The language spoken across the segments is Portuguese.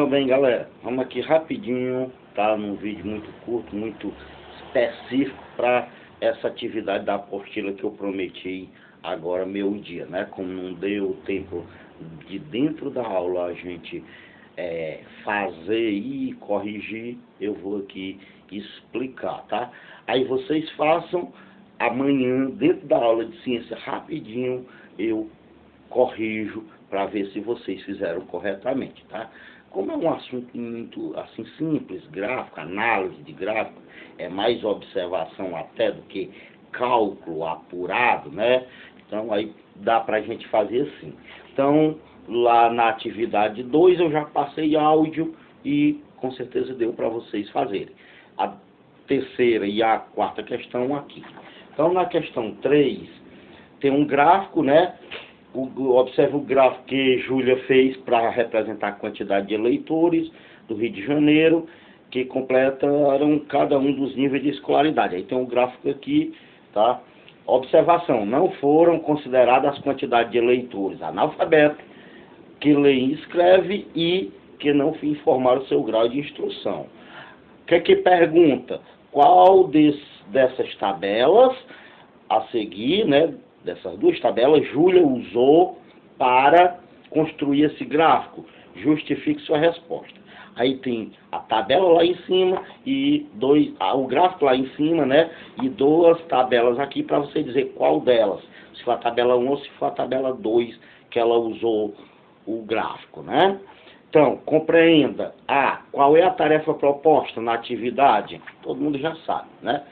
Então bem, galera, vamos aqui rapidinho, tá? Num vídeo muito curto, muito específico para essa atividade da apostila que eu prometi agora meio-dia, né? Como não deu tempo de dentro da aula a gente fazer e corrigir, eu vou aqui explicar, tá? Aí vocês façam amanhã, dentro da aula de ciência, rapidinho, eu corrijo para ver se vocês fizeram corretamente, tá? Como é um assunto muito assim simples, gráfico, análise de gráfico, é mais observação até do que cálculo apurado, né? Então aí dá para a gente fazer assim. Então lá na atividade 2 eu já passei áudio e com certeza deu para vocês fazerem. A terceira e a quarta questão aqui. Então na questão 3 tem um gráfico, né? Observe o gráfico que Júlia fez para representar a quantidade de eleitores do Rio de Janeiro que completaram cada um dos níveis de escolaridade. Aí tem um gráfico aqui, tá? Observação: não foram consideradas as quantidades de eleitores analfabetos que leem e escrevem e que não informaram o seu grau de instrução. O que é que pergunta? Qual dessas tabelas a seguir, né? Dessas duas tabelas, Júlia usou para construir esse gráfico? Justifique sua resposta. Aí tem a tabela lá em cima e o gráfico lá em cima, né? E duas tabelas aqui para você dizer qual delas. Se for a tabela 1 ou se for a tabela 2 que ela usou o gráfico, né? Então, compreenda. Qual é a tarefa proposta na atividade? Todo mundo já sabe, né?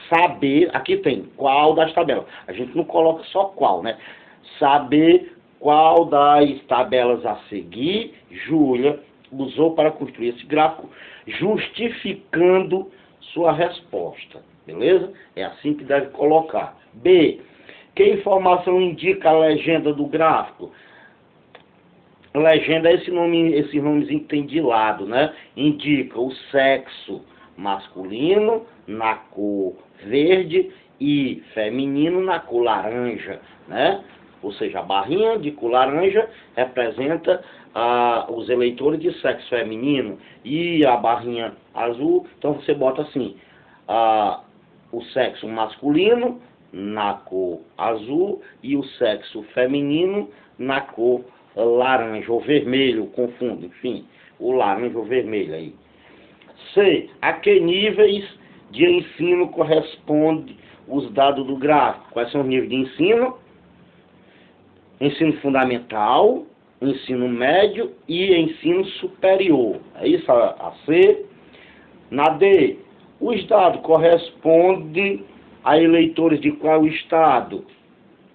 Saber, aqui tem qual das tabelas. A gente não coloca só qual, né? Saber qual das tabelas a seguir Júlia usou para construir esse gráfico, justificando sua resposta. Beleza? É assim que deve colocar. B. Que informação indica a legenda do gráfico? Legenda é esses nomezinhos que tem de lado, né? Indica o sexo masculino na cor verde e feminino na cor laranja, né? Ou seja, a barrinha de cor laranja representa os eleitores de sexo feminino e a barrinha azul, então você bota assim, o sexo masculino na cor azul e o sexo feminino na cor laranja ou vermelho, confundo, enfim, o laranja ou vermelho aí. C. A que níveis de ensino correspondem os dados do gráfico? Quais são os níveis de ensino? Ensino fundamental, ensino médio e ensino superior. É isso a C. Na D. Os dados correspondem a eleitores de qual estado?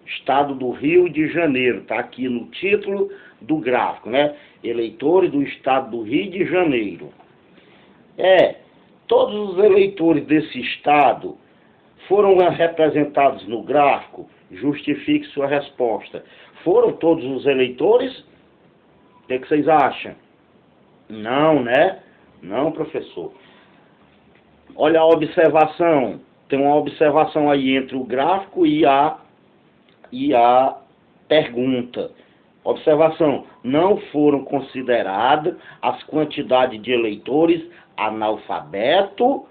Estado do Rio de Janeiro. Está aqui no título do gráfico, né? Eleitores do estado do Rio de Janeiro. Todos os eleitores desse estado foram representados no gráfico? Justifique sua resposta. Foram todos os eleitores? O que vocês acham? Não, né? Não, professor. Olha a observação. Tem uma observação aí entre o gráfico e a pergunta. Observação: não foram consideradas as quantidades de eleitores analfabetos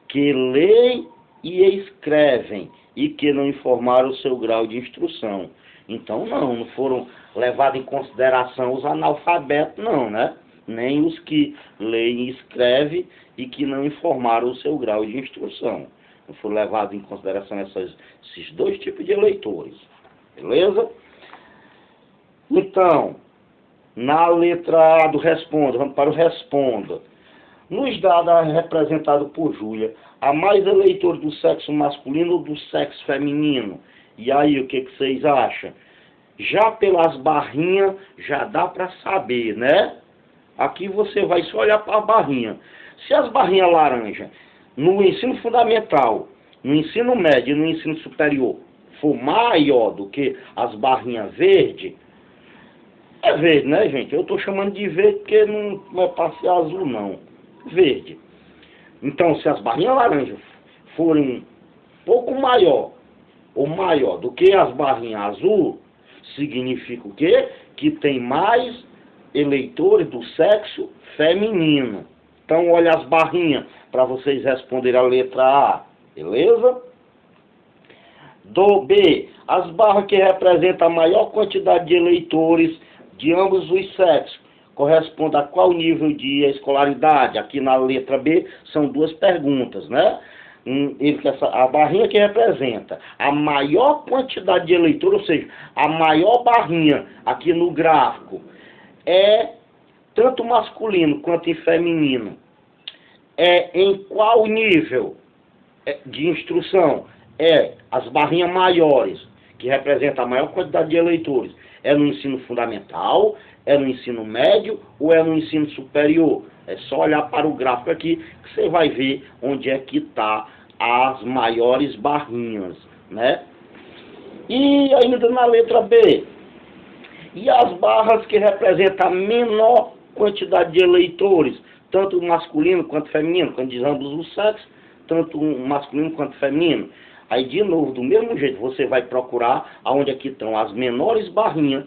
que leem e escrevem e que não informaram o seu grau de instrução. Então não foram levados em consideração os analfabetos, não, né? Nem os que leem e escrevem e que não informaram o seu grau de instrução. Não foram levados em consideração esses dois tipos de eleitores. Beleza? Então, na letra A do responda, vamos para o responda. Nos dados representados por Júlia, há mais eleitores do sexo masculino ou do sexo feminino? E aí, o que vocês acham? Já pelas barrinhas, já dá para saber, né? Aqui você vai só olhar para a barrinha. Se as barrinhas laranja, no ensino fundamental, no ensino médio e no ensino superior, for maior do que as barrinhas verde, é verde, né, gente? Eu estou chamando de verde porque não é para ser azul, não. Verde. Então, se as barrinhas laranjas forem um pouco maior ou maior do que as barrinhas azul, significa o quê? que tem mais eleitores do sexo feminino. Então, olha as barrinhas para vocês responderem a letra A, beleza? Do B, as barras que representam a maior quantidade de eleitores de ambos os sexos corresponde a qual nível de escolaridade? Aqui na letra B são duas perguntas, né? A barrinha que representa a maior quantidade de eleitores, ou seja, a maior barrinha aqui no gráfico, é tanto masculino quanto em feminino. É em qual nível de instrução? As barrinhas maiores, que representam a maior quantidade de eleitores. É no ensino fundamental, é no ensino médio ou é no ensino superior? É só olhar para o gráfico aqui que você vai ver onde é que está as maiores barrinhas, né? E ainda na letra B, e as barras que representam a menor quantidade de eleitores, tanto masculino quanto feminino, quando diz ambos os sexos, tanto masculino quanto feminino. Aí, de novo, do mesmo jeito, você vai procurar aonde aqui estão as menores barrinhas,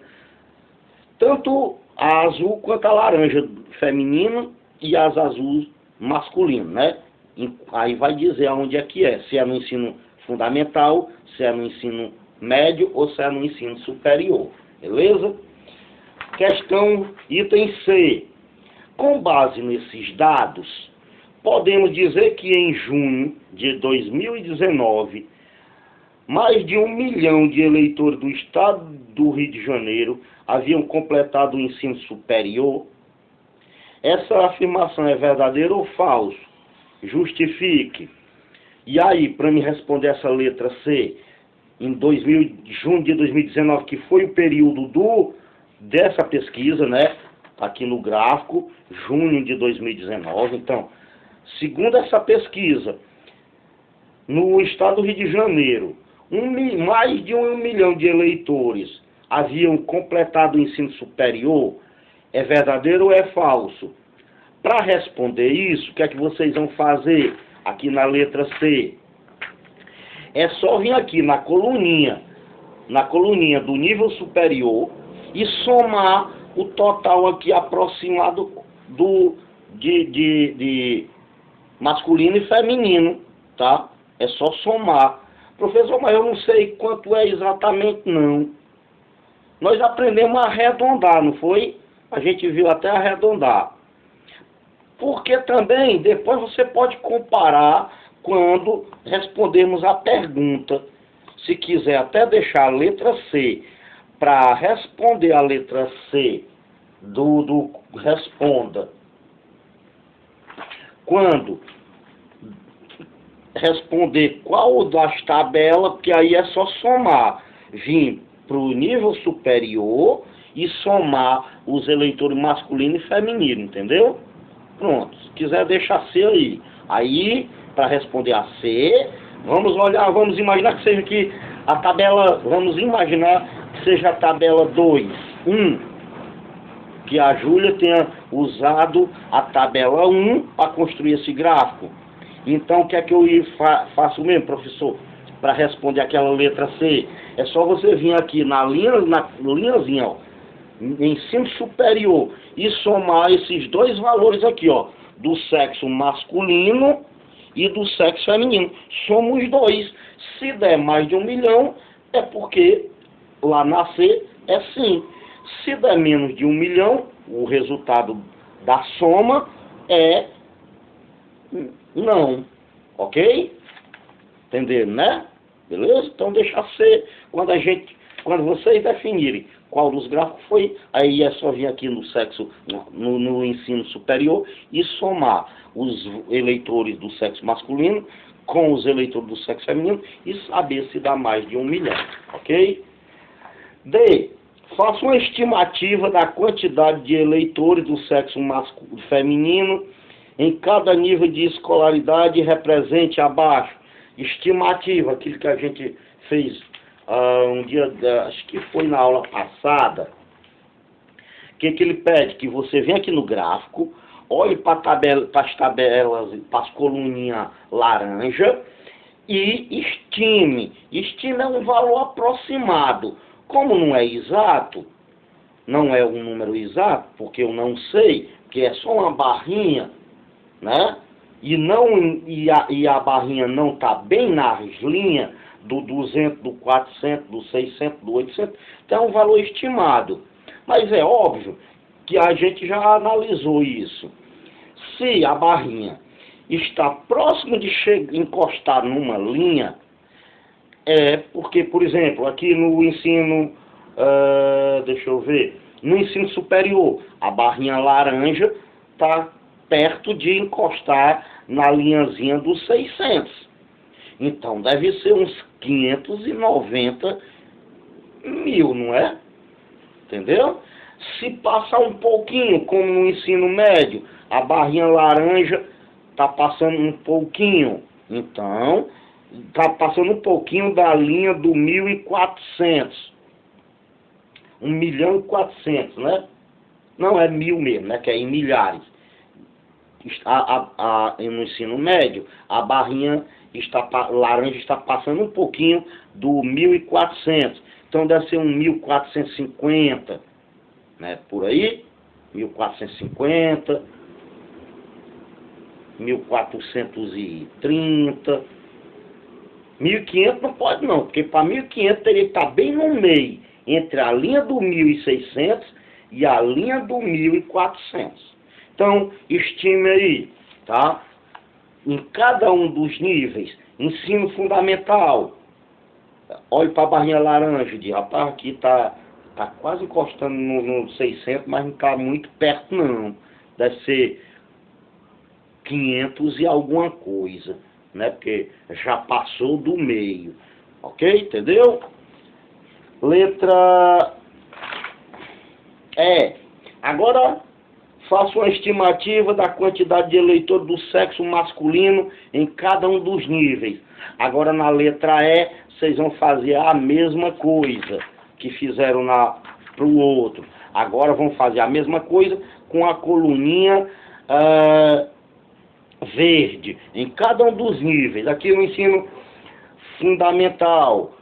tanto a azul quanto a laranja feminino e as azuis masculino, né? Aí vai dizer aonde é que é, se é no ensino fundamental, se é no ensino médio ou se é no ensino superior, beleza? Questão item C. Com base nesses dados, podemos dizer que em junho de 2019, mais de 1 milhão de eleitores do estado do Rio de Janeiro haviam completado o ensino superior. Essa afirmação é verdadeira ou falso? Justifique. E aí, para me responder essa letra C, em junho de 2019, que foi o período dessa pesquisa, né? Aqui no gráfico, junho de 2019. Então, segundo essa pesquisa, no estado do Rio de Janeiro, mais de 1 milhão de eleitores haviam completado o ensino superior. É verdadeiro ou é falso? Para responder isso, o que é que vocês vão fazer aqui na letra C? É só vir aqui na coluninha do nível superior e somar o total aqui aproximado de masculino e feminino, tá? É só somar. Professor, mas eu não sei quanto é exatamente, não. Nós aprendemos a arredondar, não foi? A gente viu até arredondar. Porque também, depois você pode comparar quando respondermos a pergunta. Se quiser até deixar a letra C para responder a letra C do responda. Quando responder qual das tabelas, porque aí é só somar, vir para o nível superior e somar os eleitores masculino e feminino, entendeu? Pronto, se quiser deixar C aí. Aí, para responder a C, vamos imaginar que seja aqui a tabela, vamos imaginar que seja a tabela 2, 1, que a Júlia tenha usado a tabela 1 para construir esse gráfico. Então, o que é que eu faço mesmo, professor? Para responder aquela letra C, é só você vir aqui na linhazinha, ó, ensino superior, e somar esses dois valores aqui, ó, do sexo masculino e do sexo feminino. Soma os dois. Se der mais de 1 milhão, é porque lá na C é sim. Se der menos de 1 milhão, o resultado da soma é não. Ok? Entenderam, né? Beleza? Então deixa ser. Quando vocês definirem qual dos gráficos foi, aí é só vir aqui no sexo, no ensino superior e somar os eleitores do sexo masculino com os eleitores do sexo feminino e saber se dá mais de 1 milhão. Ok? D. Faça uma estimativa da quantidade de eleitores do sexo feminino em cada nível de escolaridade represente abaixo. Estimativa, aquilo que a gente fez um dia, acho que foi na aula passada. O que ele pede? Que você venha aqui no gráfico, olhe para as tabelas, para as coluninhas laranja e estime. Estime é um valor aproximado. Como não é exato, não é um número exato, porque eu não sei, que é só uma barrinha, né? E a barrinha não está bem nas linhas do 200, do 400, do 600, do 800, então é um valor estimado. Mas é óbvio que a gente já analisou isso. Se a barrinha está próximo de encostar numa linha, é porque, por exemplo, aqui no ensino, deixa eu ver, no ensino superior, a barrinha laranja está perto de encostar na linhazinha dos 600. Então deve ser uns 590 mil, não é? Entendeu? Se passar um pouquinho, como no ensino médio, a barrinha laranja está passando um pouquinho, então está passando um pouquinho da linha do 1.400. 1.400.000, né? Não é mil mesmo, né? Que é em milhares. No ensino médio, a barrinha laranja está passando um pouquinho do 1.400. Então deve ser um 1.450, né? Por aí, 1.450, 1.430, 1.500 não pode não, porque para 1.500 teria que estar bem no meio, entre a linha do 1.600 e a linha do 1.400. Então, estime aí, tá? Em cada um dos níveis, ensino fundamental, olhe para a barrinha laranja e diz, rapaz, aqui tá quase encostando no 600, mas não está muito perto não. Deve ser 500 e alguma coisa, né? Porque já passou do meio, ok? Entendeu? Letra E. Agora faça uma estimativa da quantidade de eleitores do sexo masculino em cada um dos níveis. Agora na letra E, vocês vão fazer a mesma coisa que fizeram para o outro. Agora vão fazer a mesma coisa com a coluninha verde, em cada um dos níveis. Aqui no ensino fundamental,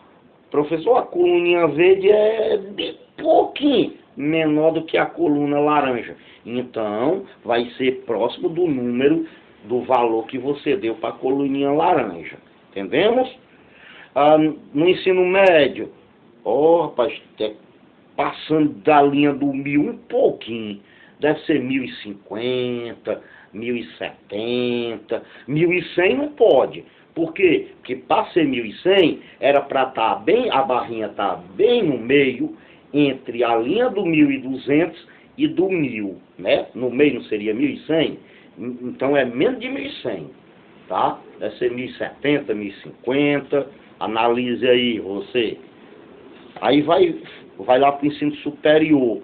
professor, a coluninha verde é de pouquinho menor do que a coluna laranja. Então, vai ser próximo do número, do valor que você deu para a coluninha laranja. Entendemos? No ensino médio, rapaz, passando da linha do 1.000 um pouquinho. Deve ser 1.050, 1.070, 1.100 não pode. Por quê? Porque para ser 1.100 era para estar bem, a barrinha tá bem no meio, entre a linha do 1.200 e do 1.000, né? No meio não seria 1.100? Então é menos de 1.100, tá? Deve ser 1.070, 1.050, analise aí você. Aí vai lá para o ensino superior.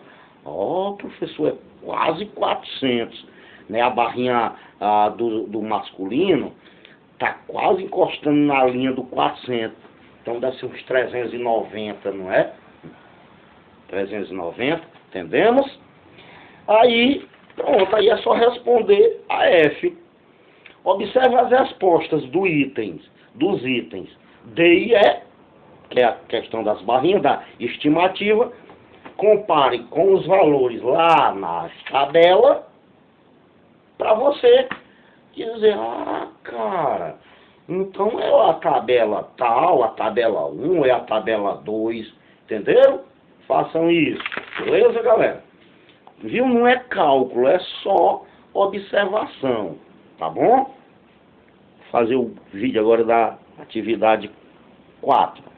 Professor, é quase 400, né? A barrinha do masculino tá quase encostando na linha do 400. Então deve ser uns 390, não é? 390, entendemos? Aí, pronto, aí é só responder a F. Observe as respostas dos itens D e E, que é a questão das barrinhas, da estimativa. Compare com os valores lá na tabela, para você dizer, cara, então é a tabela tal, a tabela 1, é a tabela 2, entenderam? Façam isso, beleza, galera? Viu? Não é cálculo, é só observação, tá bom? Vou fazer o vídeo agora da atividade 4.